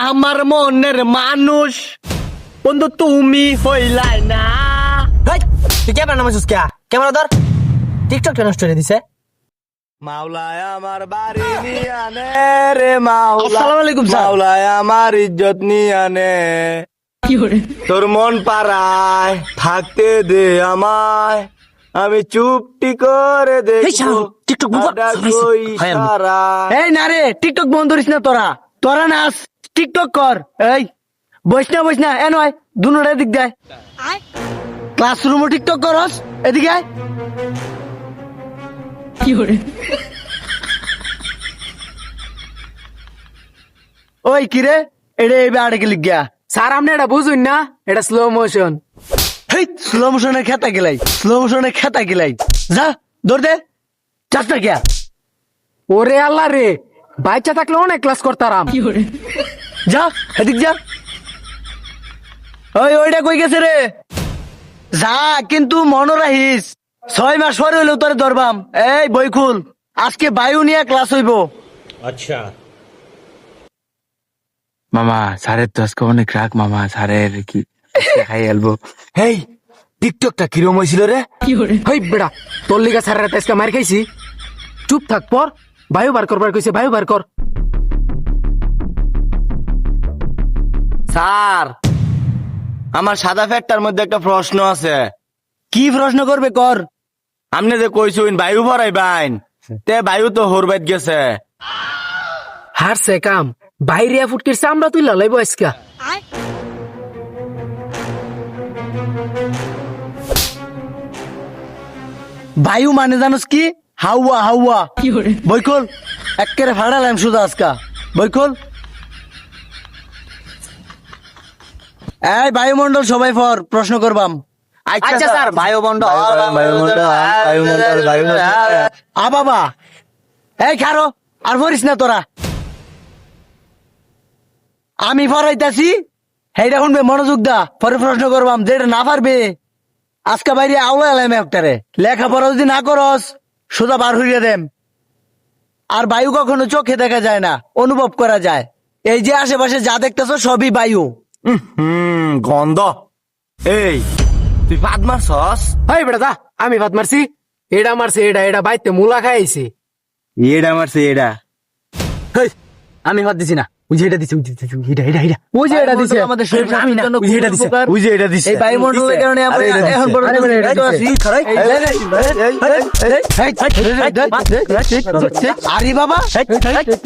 আমার মনের মানুষ বন্ধু তুমি হইলাই না। তুই ক্যামেরা নামাইছিস কে? ক্যামেরা ধর। টিকটক কেন স্টোরি দিছে? মাওলায় আমার বাড়ি নিয়ে আনে রে মাওলা। আসসালামু আলাইকুম স্যার। মাওলায় আমার ইজ্জত নিয়ে আনে। তোর মন পাড়ায় থাকতে দে আমায়, আমি চুপটি করে এই দেখবো শালা, টিকটক বন্ধ কর। আডাকই সারা। এই না রে, টিকটক বন্ধ করিস না তোরা। তোরা নাচ, টিকটক কর। এই বইস না এ নয়, দুনোটা দিক দেয়। ক্লাসরুমও টিকটক করস, এদিকে আয়। ওই কিরে, এটা এই আড়ে গেলি গিয়া। স্যার আপনি এটা বুঝুন না, এটা স্লো মোশন। হেই স্লো মোশনে খেতা গেলাই যা দৌড় দে, চাস না গিয়া। ওরে আল্লাহ রে, বাচ্চা থাকলে অনেক ক্লাস করতাম। যা এদিক যা। ওইটা কই গেছে রে? যা, কিন্তু মনে রাখিস 6 মাস পরে হইলেও তোরে ধরবাম। এই বই খুল, আজকে বায়ু নিয়ে ক্লাস হইব। মামা স্যারের তো আজকে অনেক রাগ মামা, স্যারের কি খাই আলবো। হেই, টিকটকটা কিরম হয়েছিল রে? হেই বেড়া, তোর লিগা স্যারের আজকে মার খাইছি। চুপ থাক পর, বায়ু বার করবার কইছে, বায়ু বার কর। স্যার, আমার সাদা ফ্যাটটার মধ্যে একটা প্রশ্ন আছে। কি প্রশ্ন করবে কর। আপনি যে কইছুন বায়ু ভরাই বাইন, তে বায়ু তো হরবাইত গেছে। হারছে কাম, বাইরে ফুটকিরছে, আমরা তুই লালাইবো আজকা। বায়ু মানে জানোস কি? হাওয়া। বই খোল, একেবারে ফাড়ালাম শুধু আজকা। বই খোল। এই বায়ুমন্ডল সবাই ফর প্রশ্ন করবাম। আচ্ছা স্যার, বায়ুমণ্ডল। আ বাবা, এই খারো, আর পড়িস না তোরা। আমি পড়াইতাছি, হেইটা শুনবে, মনোযোগ দা। পরে প্রশ্ন করবাম, যেটা না পারবে আজকে বাইরে আওলা এলাম একটারে। লেখাপড়া যদি না করস সোজা বার হইয়া দেম। আর বায়ু কখনো চোখে দেখা যায় না, অনুভব করা যায়। এই যে আশেপাশে যা দেখতেছ সবই বায়ু। গন্ধ। এই, তুই পাদ মারছস? হেই বেড়া দা, আমি ভাত মারছি, এটা মারছে, এটা বাইতে মুলা খাইছে। এটা মারছে এটা। হেই, আমি হাত দিছি না। ওই যে এটা দিছে, ওই যে এটা দিছে। আমাদের শরীর স্বাস্থ্যের জন্য ওই যে এটা দিছে, ওই যে এটা দিছে। এই বায়ুমণ্ডলের কারণে আমরা এখন পর্যন্ত জীবিত আছি। আরে বাবা,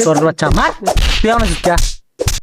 তোর বাচ্চা মার, তুই আমার